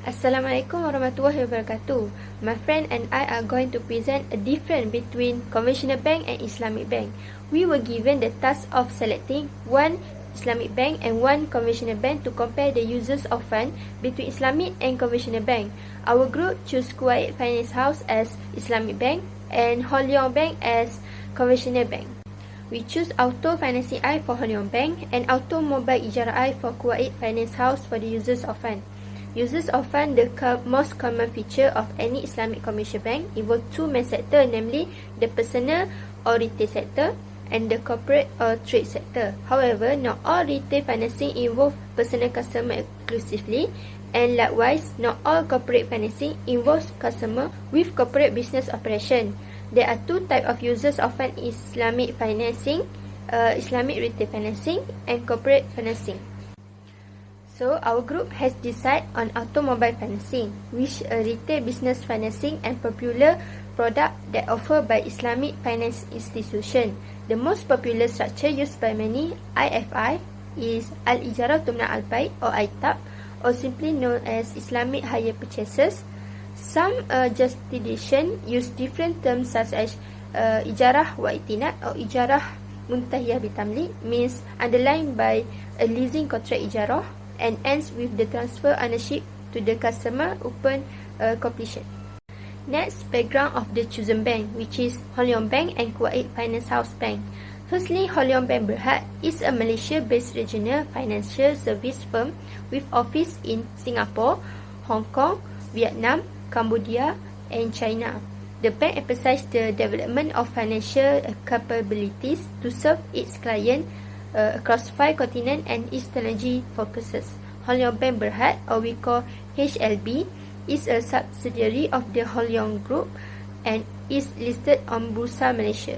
Assalamualaikum warahmatullahi wabarakatuh. My friend and I are going to present a difference between conventional bank and Islamic bank. We were given the task of selecting one Islamic bank and one conventional bank to compare the uses of fund between Islamic and conventional bank. Our group chose Kuwait Finance House as Islamic bank and Hong Leong Bank as conventional bank. We choose Auto Financing I for Hong Leong Bank and Automobile Ijarah I for Kuwait Finance House for the uses of fund. Uses of fund, the most common feature of any Islamic commercial bank involve two main sectors, namely the personal or retail sector and the corporate or trade sector. However, not all retail financing involve personal customer exclusively, and likewise, not all corporate financing involves customer with corporate business operation. There are two types of uses of fund: Islamic financing, Islamic retail financing, and corporate financing. So, our group has decided on automobile financing, which a retail business financing and popular product that offered by Islamic finance institution. The most popular structure used by many IFI is Al-Ijarah Tumna Al-Bait or ITAB, or simply known as Islamic Hire Purchases. Some jurisdictions use different terms such as Ijarah wa Itinad or Ijarah Muntahiyah Bitamlik, means underlined by a leasing contract ijarah, and ends with the transfer ownership to the customer upon completion. Next, background of the chosen bank, which is Hong Leong Bank and Kuwait Finance House Bank. Firstly, Hong Leong Bank Berhad is a Malaysia-based regional financial service firm with office in Singapore, Hong Kong, Vietnam, Cambodia, and China. The bank emphasizes the development of financial capabilities to serve its clients across 5 continents and its technology focuses. Hong Leong Bank Berhad, or we call HLB, is a subsidiary of the Hong Leong Group and is listed on Bursa Malaysia.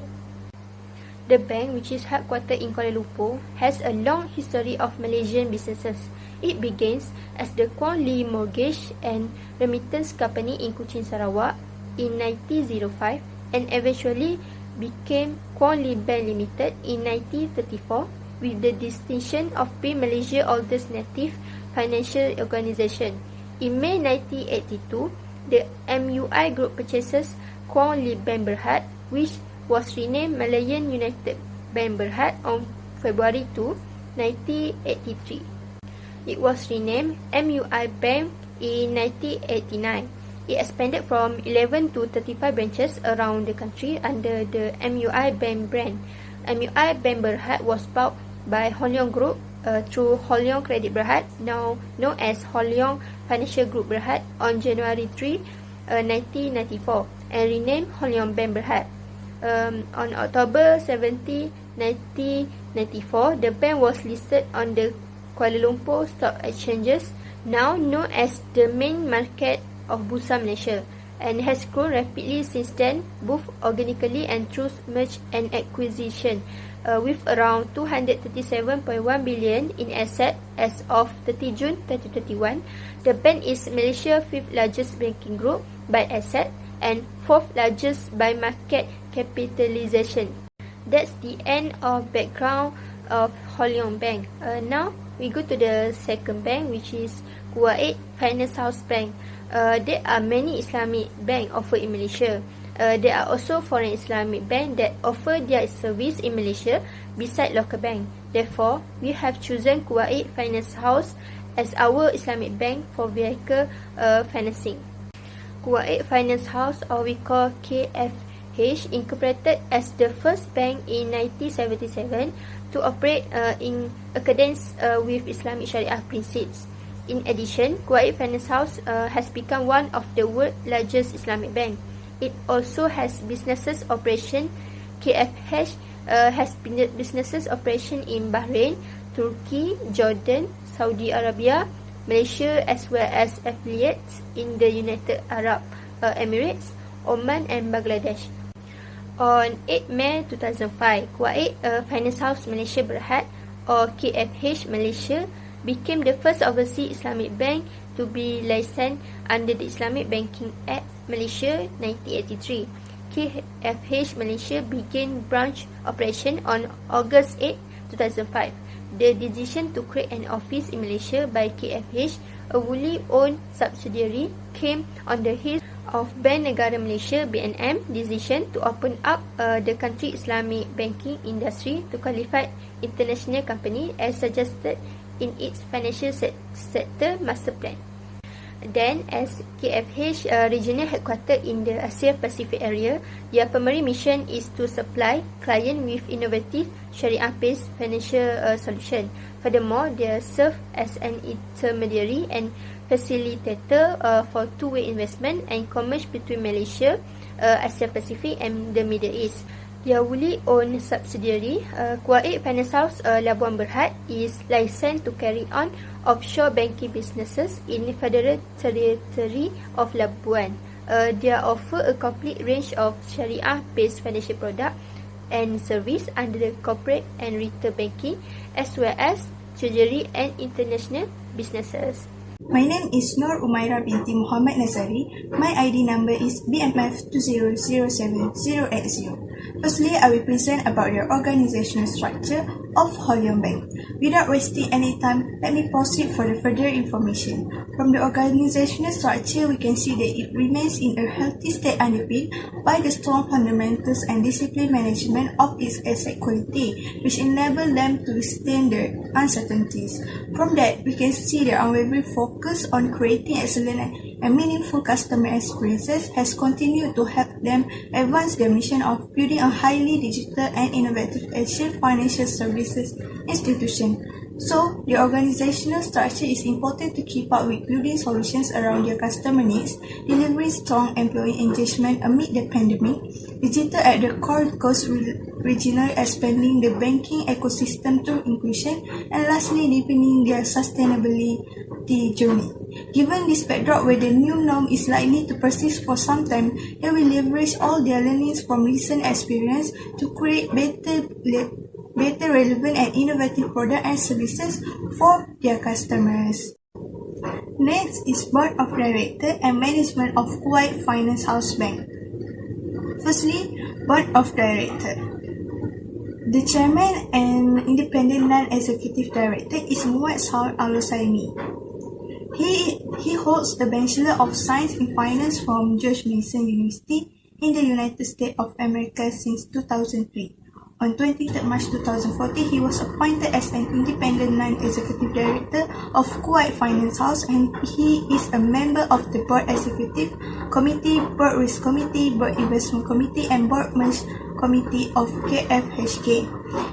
The bank, which is headquartered in Kuala Lumpur, has a long history of Malaysian businesses. It begins as the Kuang Li Mortgage and Remittance Company in Kuching, Sarawak in 1905 and eventually became Kuang Li Bank Limited in 1934 with the distinction of being Malaysia's oldest native financial organisation. In May 1982, the MUI Group purchases Kuang Li Bank Berhad, which was renamed Malayan United Bank Berhad on February 2, 1983. It was renamed MUI Bank in 1989. It expanded from 11 to 35 branches around the country under the MUI Bank brand. MUI Bank Berhad was bought by Hong Leong Group through Hong Leong Credit Berhad, now known as Hong Leong Financial Group Berhad, on January 3, 1994 and renamed Hong Leong Bank Berhad. On October 17, 1994, the bank was listed on the Kuala Lumpur Stock Exchanges, now known as the main market of Bursa Malaysia, and has grown rapidly since then, both organically and through merge and acquisition, with around 237.1 billion in asset as of 30 June 2021. The bank is Malaysia's 5th largest banking group by asset and 4th largest by market capitalization. That's the end of background of Hong Leong Bank. Now we go to the second bank, which is Kuwait Finance House Bank. There are many Islamic banks offered in Malaysia. There are also foreign Islamic banks that offer their service in Malaysia beside local bank. Therefore, we have chosen Kuwait Finance House as our Islamic bank for vehicle financing. Kuwait Finance House, or we call KFH, incorporated as the first bank in 1977 to operate in accordance with Islamic Sharia principles. In addition, Kuwait Finance House has become one of the world's largest Islamic banks. It also has businesses operation. KFH has businesses operation in Bahrain, Turkey, Jordan, Saudi Arabia, Malaysia, as well as affiliates in the United Arab Emirates, Oman and Bangladesh. On 8 May 2005, Kuwait Finance House Malaysia Berhad, or KFH Malaysia, became the first overseas Islamic bank to be licensed under the Islamic Banking Act Malaysia 1983. KFH Malaysia began branch operation on August 8, 2005. The decision to create an office in Malaysia by KFH, a wholly owned subsidiary, came on the heels of Bank Negara Malaysia (BNM) decision to open up the country Islamic banking industry to qualified international company as suggested in its financial sector master plan. Then, as KFH regional headquarters in the Asia Pacific area, their primary mission is to supply clients with innovative Sharia-based financial solution. Furthermore, they serve as an intermediary and facilitator for two-way investment and commerce between Malaysia, Asia Pacific and the Middle East. Their wholly owned subsidiary, Kuwait Finance House Labuan Berhad, is licensed to carry on offshore banking businesses in the Federal Territory of Labuan. They offer a complete range of Sharia-based financial products and service under the corporate and retail banking, as well as treasury and international businesses. My name is Nur Umaira binti Muhammad Nazari. My ID number is BMF2007080. Firstly, I will present about the organizational structure of Whole Leong Bank. Without wasting any time, let me proceed for the further information. From the organizational structure, we can see that it remains in a healthy state underpinned by the strong fundamentals and disciplined management of its asset quality, which enable them to withstand the uncertainties. From that, we can see the unwavering focus on creating excellent and meaningful customer experiences has continued to help them advance their mission of building a highly digital and innovative Asian financial services institution. So, the organizational structure is important to keep up with building solutions around their customer needs, delivering strong employee engagement amid the pandemic, digital at the core goes regional expanding the banking ecosystem through inclusion, and lastly, deepening their sustainability journey. Given this backdrop where the new norm is likely to persist for some time, they will leverage all their learnings from recent experience to create better, relevant and innovative products and services for their customers. Next is Board of Directors and Management of Kuwait Finance House Bank. Firstly, Board of Directors. The Chairman and Independent Non-Executive Director is Muhammad Saud Al-Usaimi. He holds a Bachelor of Science in Finance from George Mason University in the United States of America since 2003. On 23 March 2014, he was appointed as an independent non-executive director of Kuwait Finance House, and he is a member of the Board Executive Committee, Board Risk Committee, Board Investment Committee, and Board Merge Committee of KFHK.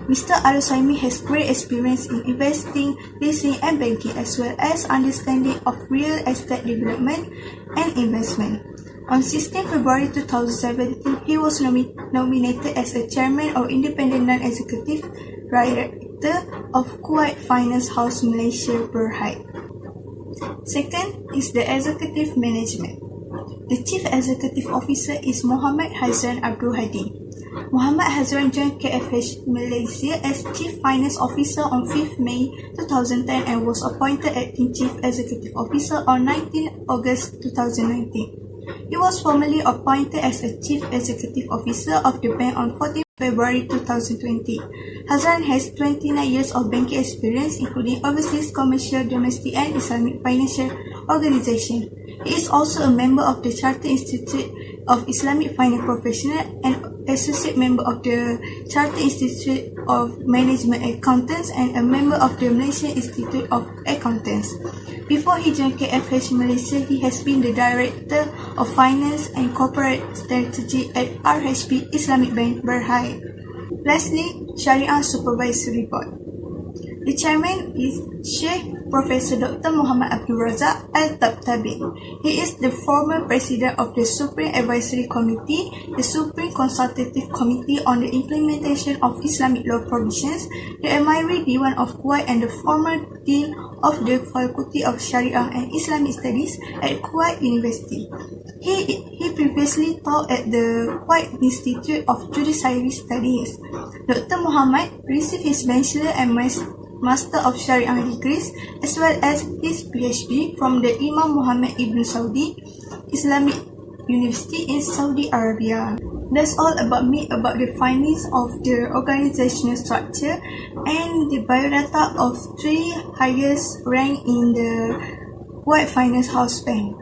Mr. Al-Usaimi has great experience in investing, leasing, and banking, as well as understanding of real estate development and investment. On 16 February 2017, he was nominated as a Chairman or Independent Non-Executive Director of Kuwait Finance House Malaysia Berhad. Second is the Executive Management. The Chief Executive Officer is Muhammad Hazran Abdul Hadi. Muhammad Hazran joined KFH Malaysia as Chief Finance Officer on 5th May 2010 and was appointed Acting Chief Executive Officer on 19 August 2019. He was formally appointed as a Chief Executive Officer of the bank on 14 February 2020. Hazran has 29 years of banking experience, including overseas, commercial, domestic, and Islamic financial organizations. He is also a member of the Chartered Institute of Islamic Finance Professionals and associate member of the Chartered Institute of Management Accountants and a member of the Malaysian Institute of Accountants. Before he joined KFH Malaysia, he has been the Director of Finance and Corporate Strategy at RHB Islamic Bank Berhad. Lastly, Sharia Supervisory Board. The chairman is Sheikh Professor Dr. Muhammad Abdul Razak Al-Tabtabi. He is the former president of the Supreme Advisory Committee, the Supreme Consultative Committee on the Implementation of Islamic Law Provisions, the Amiri Diwan of Kuwait, and the former Dean of the Faculty of Sharia and Islamic Studies at Kuwait University. He previously taught at the Kuwait Institute of Judiciary Studies. Dr. Muhammad received his Bachelor and Master of Sharia degrees as well as his PhD from the Imam Muhammad Ibn Saudi Islamic University in Saudi Arabia. That's all about me about the findings of the organizational structure and the biodata of 3 highest ranked in the Kuwait Finance House Bank.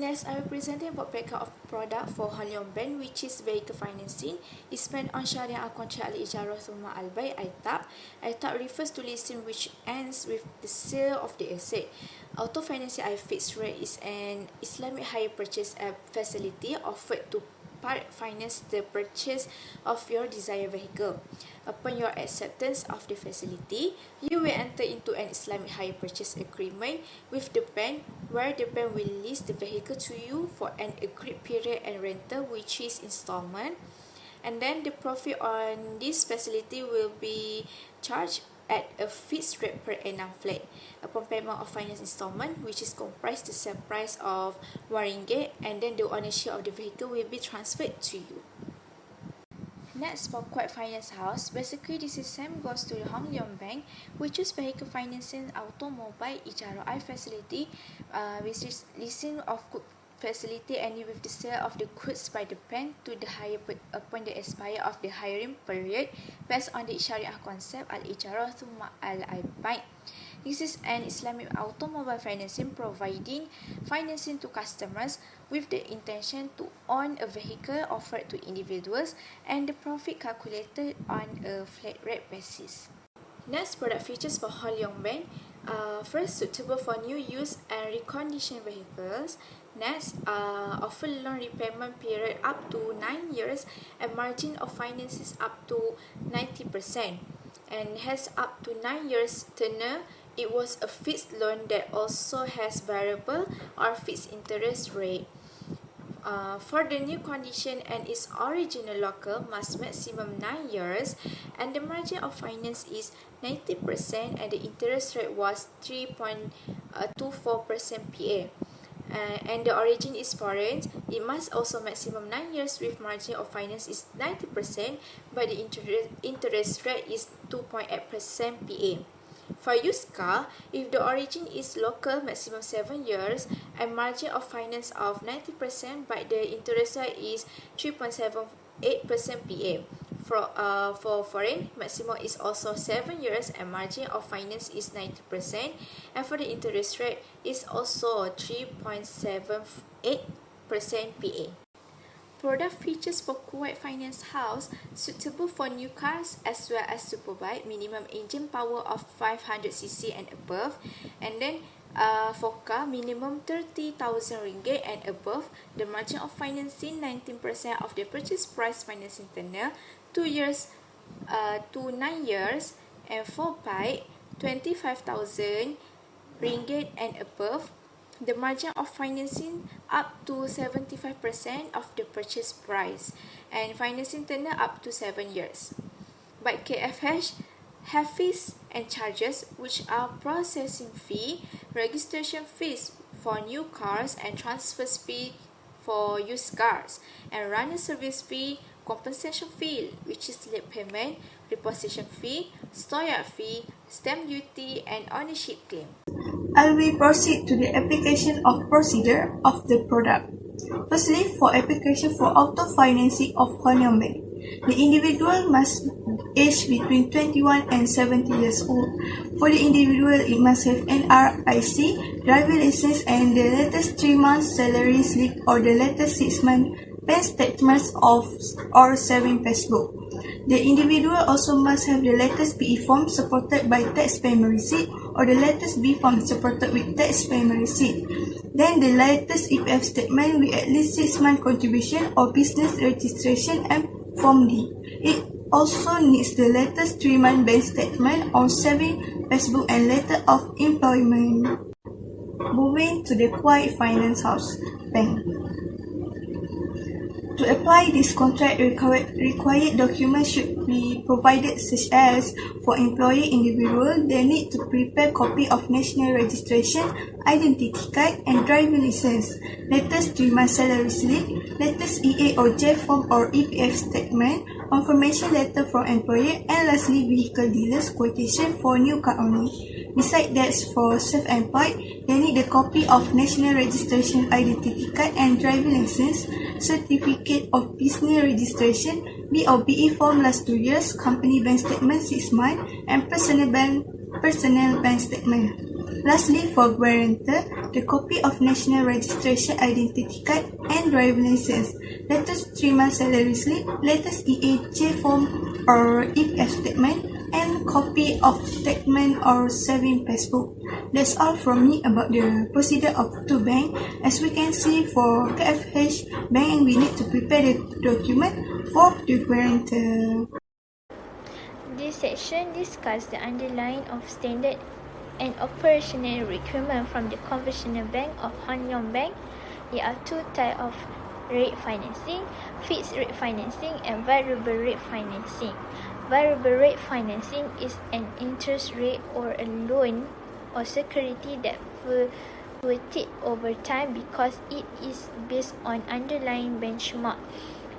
Next, I will present about breakout of product for Hon Leong Bank, which is vehicle financing. It's spent on Syariah contract al-Ijarah thumma al-Bay, ITAB. ITAB refers to leasing which ends with the sale of the asset. Auto financing fixed rate is an Islamic hire purchase facility offered to part finance the purchase of your desired vehicle. Upon your acceptance of the facility, you will enter into an Islamic hire purchase agreement with the bank, where the bank will lease the vehicle to you for an agreed period and rental, which is installment. And then the profit on this facility will be charged at a fixed rate per annum flat upon payment of finance installment, which is comprised the sale price of RM1, and then the ownership of the vehicle will be transferred to you. Next, for Kuwait Finance House, basically this is same goes to the Hon Leong Bank, which is vehicle financing automobile Ijarah facility, which is leasing of goods facility and with the sale of the goods by the bank to the hire upon the expire of the hiring period based on the Sharia concept al-Ijarah thumma al-Bay. This is an Islamic automobile financing providing financing to customers with the intention to own a vehicle offered to individuals and the profit calculated on a flat rate basis. Next, product features for Hon Leong Bank. First, suitable for new use and reconditioned vehicles. Next, offer loan repayment period up to 9 years and margin of finances up to 90%, and has up to 9 years tenure. It was a fixed loan that also has variable or fixed interest rate. For the new condition and its original local must maximum 9 years, and the margin of finance is 90%, and the interest rate was 3.24% PA. And the origin is foreign. It must also maximum 9 years with margin of finance is 90%, but the interest rate is 2.8% PA. For used car, if the origin is local, maximum 7 years and margin of finance of 90%, but the interest rate is 3.78% PA. For foreign, maximum is also 7 years and margin of finance is 90%, and for the interest rate is also 3.78% PA. Product features for Kuwait Finance House, suitable for new cars as well as superbike, minimum engine power of 500cc and above, and then for car, minimum 30,000 ringgit and above. The margin of financing 19% of the purchase price financing tenure, 2 years to 9 years, and for bike 25,000 ringgit and above. The margin of financing up to 75% of the purchase price, and financing tenure up to 7 years. By KFH, have fees and charges, which are processing fee, registration fees for new cars, and transfer fee for used cars, and running service fee, compensation fee, which is late payment, repossession fee, storage fee, stamp duty, and ownership claim. I will proceed to the application of procedure of the product. Firstly, for application for auto financing of Hon Leong Bank, the individual must age between 21 and 70 years old. For the individual, it must have NRIC, driver license, and the latest 3 months salary slip or the latest 6 months bank statements of or saving passbook. The individual also must have the latest PE form supported by tax payment receipt or the latest B form supported with tax payment receipt. Then the latest EPF statement with at least 6 month contribution or business registration and Form D. It also needs the latest 3 month bank statement or saving passbook and letter of employment. Moving to the Kuwait Finance House Bank. To apply this contract, required documents should be provided, such as for employee individual, they need to prepare copy of national registration, identity card, and driver license, latest 3 month salary slip, latest EA or J form or EPF statement, confirmation letter from employer, and lastly vehicle dealers quotation for new car only. Besides that, for self-employed, they need a copy of National Registration Identity Card and Driving License, Certificate of Business Registration, BOBE form last 2 years, company bank statement 6 months, and personal bank statement. Lastly, for guarantor, the copy of National Registration Identity Card and Driving License, latest 3 months salary slip, latest EAJ form or EPF statement, and copy of statement or saving passbook. That's all from me about the procedure of two bank. As we can see, for KFH bank, we need to prepare the document for the guarantor. This section discusses the underlying of standard and operational requirement from the conventional bank of Hon Leong Bank. There are two types of rate financing: fixed rate financing and variable rate financing. Variable rate financing is an interest rate or a loan or security that fluctuates over time because it is based on underlying benchmark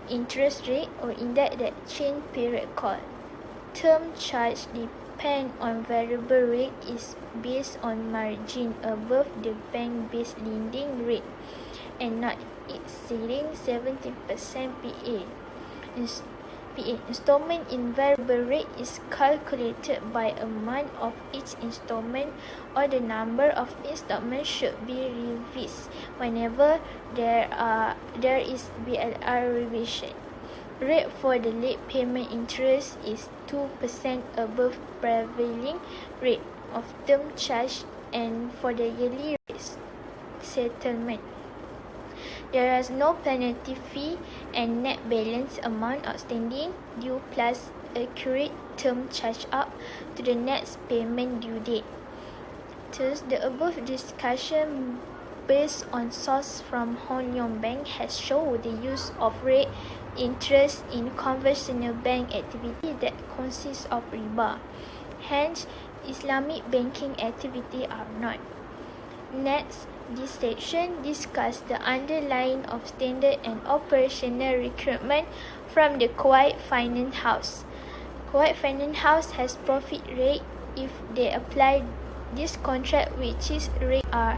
interest rate or index that change period called. Term charge depend on variable rate is based on margin above the bank-based lending rate and not exceeding 17% PA. Installment in variable rate is calculated by amount of each installment, or the number of installments should be revised whenever there is BLR revision. Rate for the late payment interest is 2% above prevailing rate of term charge, and for the yearly rate settlement, there is no penalty fee and net balance amount outstanding due plus accurate term charge up to the next payment due date. Thus, the above discussion based on source from Hon Leong Bank has shown the use of rate interest in conventional bank activity that consists of riba. Hence, Islamic banking activity are not. Next, this section discusses the underlying of standard and operational requirement from the Kuwait Finance House. Kuwait Finance House has profit rate if they apply this contract, which is rate R,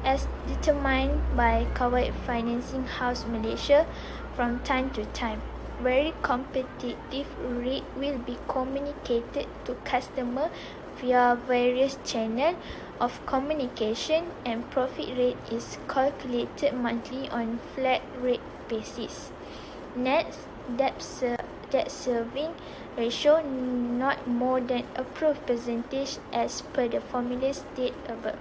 as determined by Kuwait Financing House Malaysia from time to time. Very competitive rate will be communicated to customer via various channels of communication, and profit rate is calculated monthly on flat rate basis. Next, debt serving ratio not more than approved percentage as per the formula stated above.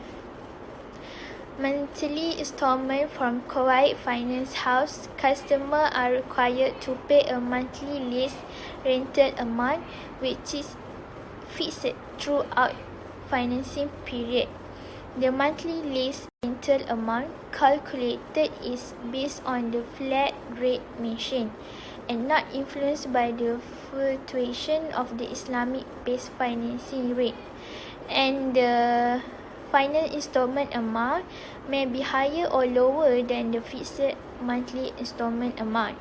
Monthly installment from Kuwait Finance House. Customers are required to pay a monthly lease rental amount which is fixed throughout financing period. The monthly lease rental amount calculated is based on the flat rate mentioned and not influenced by the fluctuation of the Islamic-based financing rate, and the final installment amount may be higher or lower than the fixed monthly installment amount.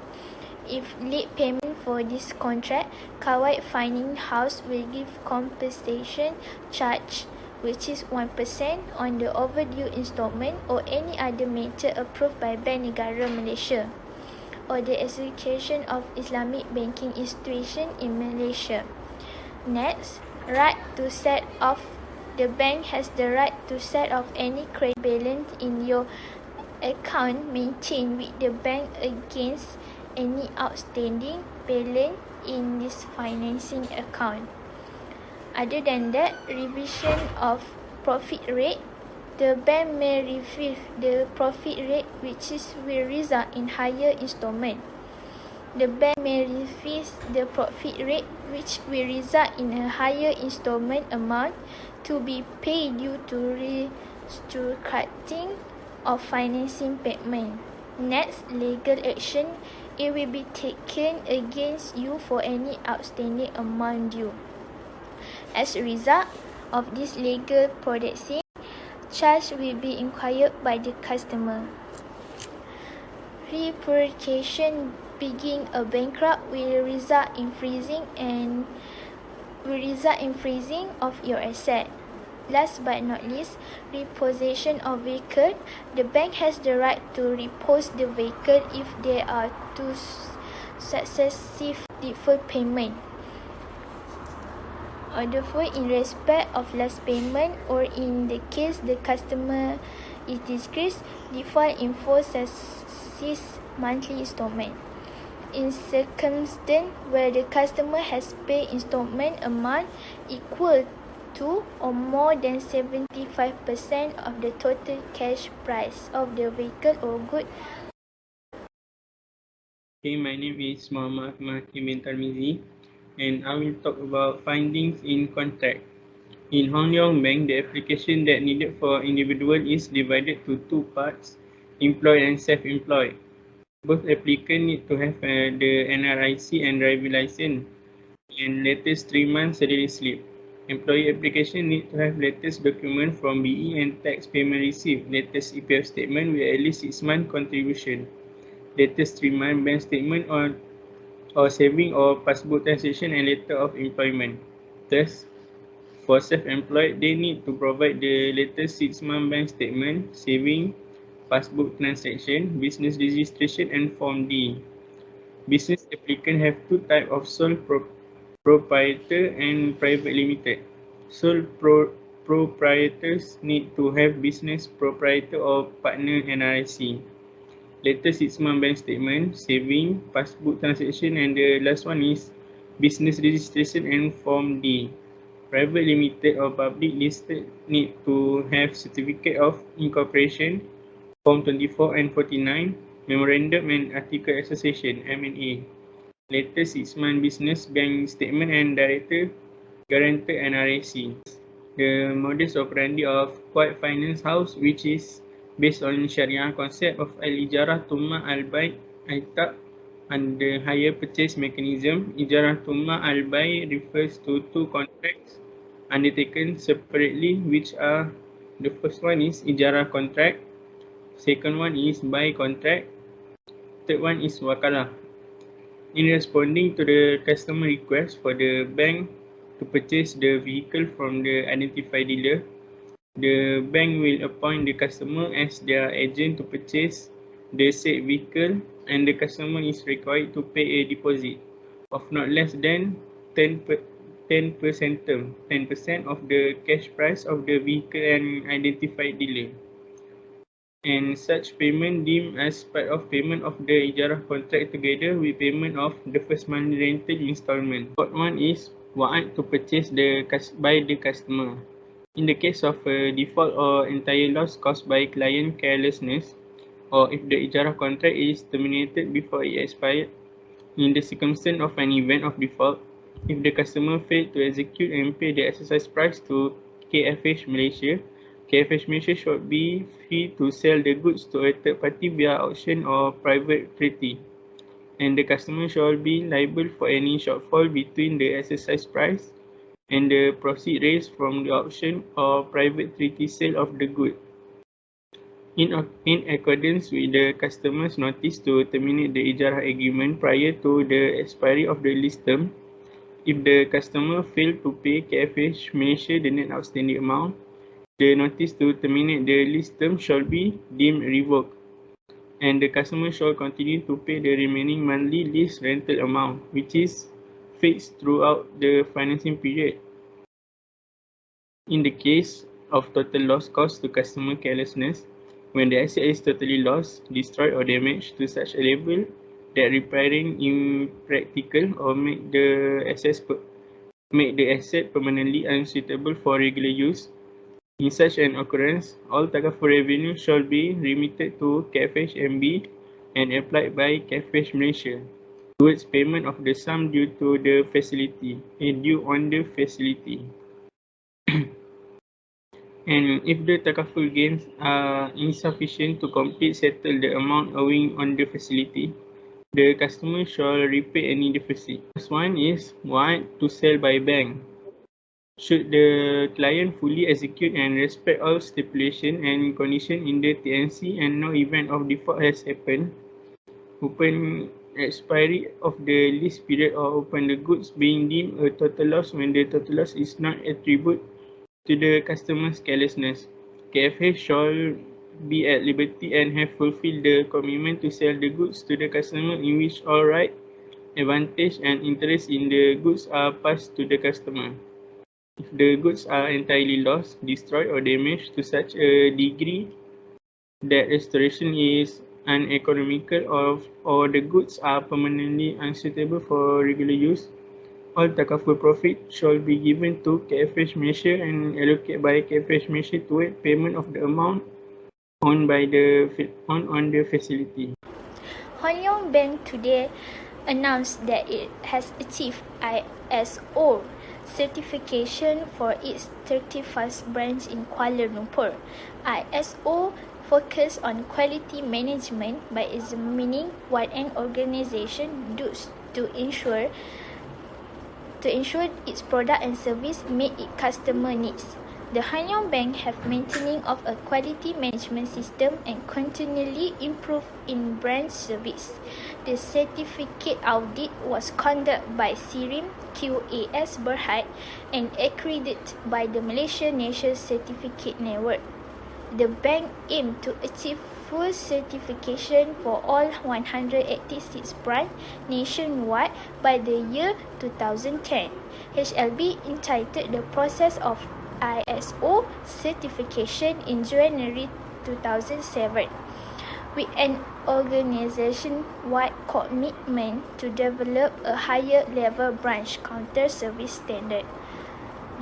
If late payment for this contract, Kuwait Finance House will give compensation charge, which is 1% on the overdue installment or any other method approved by Bank Negara Malaysia or the Association of Islamic Banking Institutions in Malaysia. Next, right to set off. The bank has the right to set off any credit balance in your account maintained with the bank against any outstanding balance in this financing account. Other than that, revision of profit rate. The bank may review the profit rate which will result in higher installment. The bank may revise the profit rate which will result in a higher installment amount to be paid due to restructuring of financing payment. Next, legal action. It will be taken against you for any outstanding amount due. As a result of this legal proceeding, charge will be inquired by the customer. Repudiation being a bankrupt will result in freezing of your asset. Last but not least, repossession of vehicle. The bank has the right to repose the vehicle if there are two successive deferred payment. Order for in respect of last payment, or in the case the customer is disgraced, default in 4 successive monthly installment. In circumstance where the customer has paid installment amount equal to or more than 75% of the total cash price of the vehicle or good. Okay, my name is Muhammad Hakim bin Tarmizi, and I will talk about findings in contract. In Hong Leong Bank, the application that needed for individual is divided to two parts, employed and self-employed. Both applicants need to have the NRIC and driving license and latest 3 months salary slip. Employee application need to have latest document from BE and tax payment receipt, latest EPF statement with at least 6 month contribution, latest 3 month bank statement or saving or passbook transaction and letter of employment. Thus, for self-employed, they need to provide the latest 6 month bank statement, saving, passbook transaction, business registration and Form D. Business applicant have two types of sole proprietor and private limited. Sole proprietors need to have business proprietor or partner NRIC. Latest 6 month bank statement, saving, passbook transaction, and the last one is business registration and Form D. Private limited or public listed need to have certificate of incorporation, Form 24 and 49, Memorandum and Article Association, M&A. Latest 6 month business bank statement and director guarantor NRIC. The modus operandi of Quiet Finance House, which is based on Sharia concept of Al-Ijarah Thumma Al-Bay' ITAB and the hire purchase mechanism. Ijarah Thumma Al-Bay' refers to two contracts undertaken separately, which are, the first one is Ijarah contract, second one is buy contract, third one is Wakalah. In responding to the customer request for the bank to purchase the vehicle from the identified dealer, the bank will appoint the customer as their agent to purchase the said vehicle, and the customer is required to pay a deposit of not less than 10% of the cash price of the vehicle and identified dealer. And such payment deemed as part of payment of the Ijarah contract together with payment of the first month rental installment. Fourth one is wa'ad to purchase by the customer. In the case of a default or entire loss caused by client carelessness, or if the Ijarah contract is terminated before it expired, in the circumstance of an event of default, if the customer failed to execute and pay the exercise price to KFH Malaysia, KFH Malaysia should be free to sell the goods to a third party via auction or private treaty, and the customer shall be liable for any shortfall between the exercise price and the proceeds raised from the auction or private treaty sale of the good. In accordance with the customer's notice to terminate the Ijarah agreement prior to the expiry of the lease term, if the customer failed to pay KFH Malaysia the net outstanding amount, the notice to terminate the lease term shall be deemed revoked, and the customer shall continue to pay the remaining monthly lease rental amount, which is fixed throughout the financing period. In the case of total loss caused to customer carelessness, when the asset is totally lost, destroyed or damaged to such a level that repairing impractical or make the asset permanently unsuitable for regular use, in such an occurrence, all Takaful revenue shall be remitted to KFH MB and applied by KFH Malaysia towards payment of the sum due to the facility and due on the facility. And if the Takaful gains are insufficient to complete settle the amount owing on the facility, the customer shall repay any deficit. First one is wa'ad to sell by bank. Should the client fully execute and respect all stipulation and condition in the TNC and no event of default has happened, upon expiry of the lease period or upon the goods being deemed a total loss when the total loss is not attributed to the customer's carelessness. KFH shall be at liberty and have fulfilled the commitment to sell the goods to the customer in which all right, advantage and interest in the goods are passed to the customer. If the goods are entirely lost, destroyed or damaged to such a degree that restoration is uneconomical or the goods are permanently unsuitable for regular use, all takaful profit shall be given to KFH Malaysia and allocated by KFH Malaysia toward payment of the amount on the facility. Hon Leong Bank today announced that it has achieved ISO certification for its 31st branch in Kuala Lumpur. ISO focus on quality management by examining what an organization does to ensure its product and service meet its customer needs. The Hon Leong Bank have maintaining of a quality management system and continually improve in branch service. The certificate audit was conducted by SIRIM QAS Berhad and accredited by the Malaysia National Certificate Network. The bank aimed to achieve full certification for all 186 branches nationwide by the year 2010. HLB entitled the process of ISO certification in January 2007 with an organization-wide commitment to develop a higher level branch counter service standard.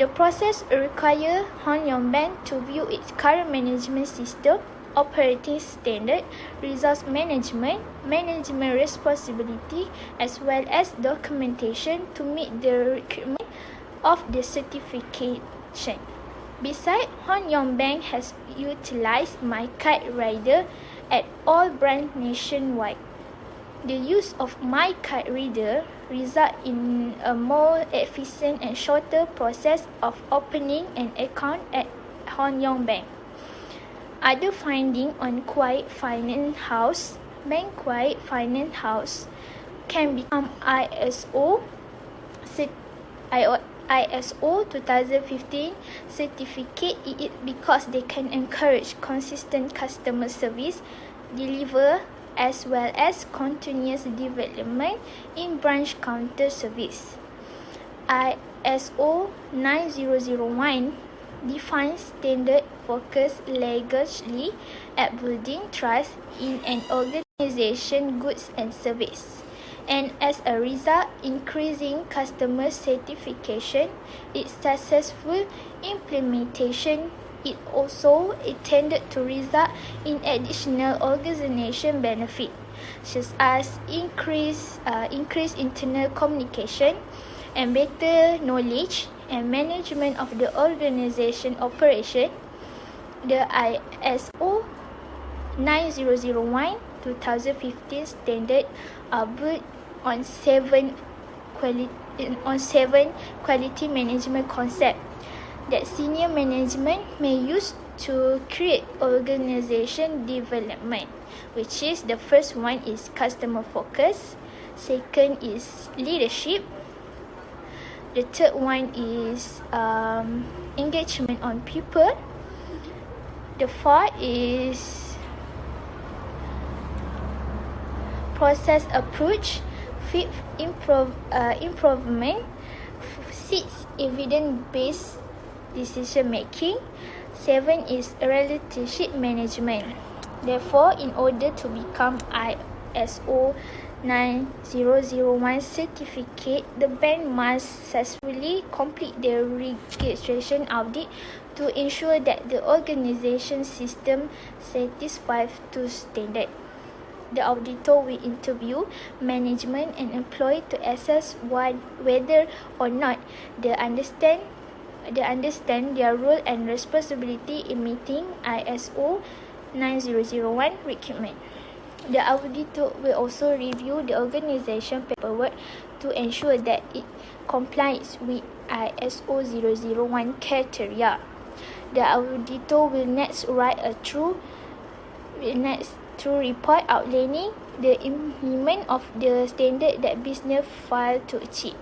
The process requires Hon Leong Bank to view its current management system, operating standard, resource management, management responsibility, as well as documentation to meet the requirement of the certification. Besides, Hon Leong Bank has utilized My Kite Reader at all branches nationwide. The use of My Kite Reader result in a more efficient and shorter process of opening an account at Hon Leong Bank. Other findings on Quiet Finance House, Bank Quiet Finance House can become ISO 2015 certificate because they can encourage consistent customer service, deliver as well as continuous development in branch counter service. ISO 9001 defines standard focus largely at building trust in an organization, goods and service, and as a result increasing customer certification. Its successful implementation it also intended to result in additional organization benefit, such as increased internal communication and better knowledge and management of the organization operation. The ISO 9001 2015 standard are built on seven quality management concepts that senior management may use to create organization development, which is the first one is customer focus, second is leadership, the third one is engagement on people, the fourth is process approach, fifth improvement, sixth evidence-based decision making, 7 is relationship management. Therefore, in order to become ISO 9001 certificate, the bank must successfully complete the registration audit to ensure that the organization system satisfies to standard. The auditor will interview management and employee to assess whether or not they understand their role and responsibility in meeting ISO 9001 requirement. The auditor will also review the organization paperwork to ensure that it complies with ISO 001 criteria. The auditor will next write a true report outlining the implement of the standard that business failed to achieve.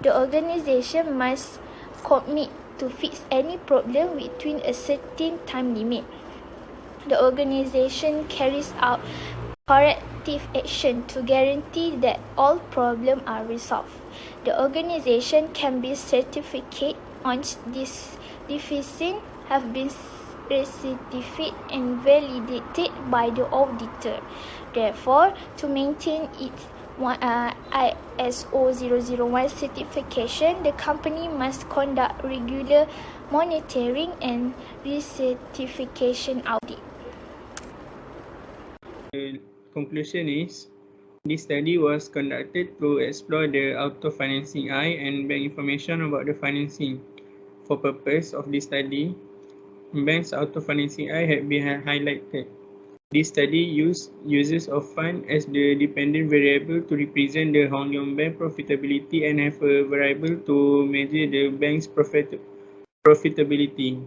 The organization must commit to fix any problem within a certain time limit. The organisation carries out corrective action to guarantee that all problems are resolved. The organisation can be certificate once this deficient have been certified and validated by the auditor. Therefore, to maintain its ISO 001 certification, the company must conduct regular monitoring and recertification audit. The conclusion is, this study was conducted to explore the auto financing eye and bank information about the financing. For purpose of this study, bank's auto financing eye had been highlighted. This study uses of fund as the dependent variable to represent the Hong Leong Bank profitability and have a variable to measure the bank's profitability.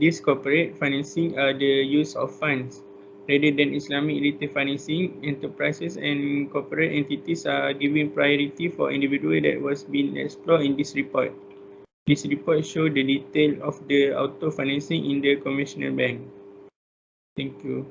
These corporate financing are the use of funds. Rather than Islamic retail financing, enterprises and corporate entities are given priority for individuals that was being explored in this report. This report shows the detail of the auto financing in the conventional bank. Thank you.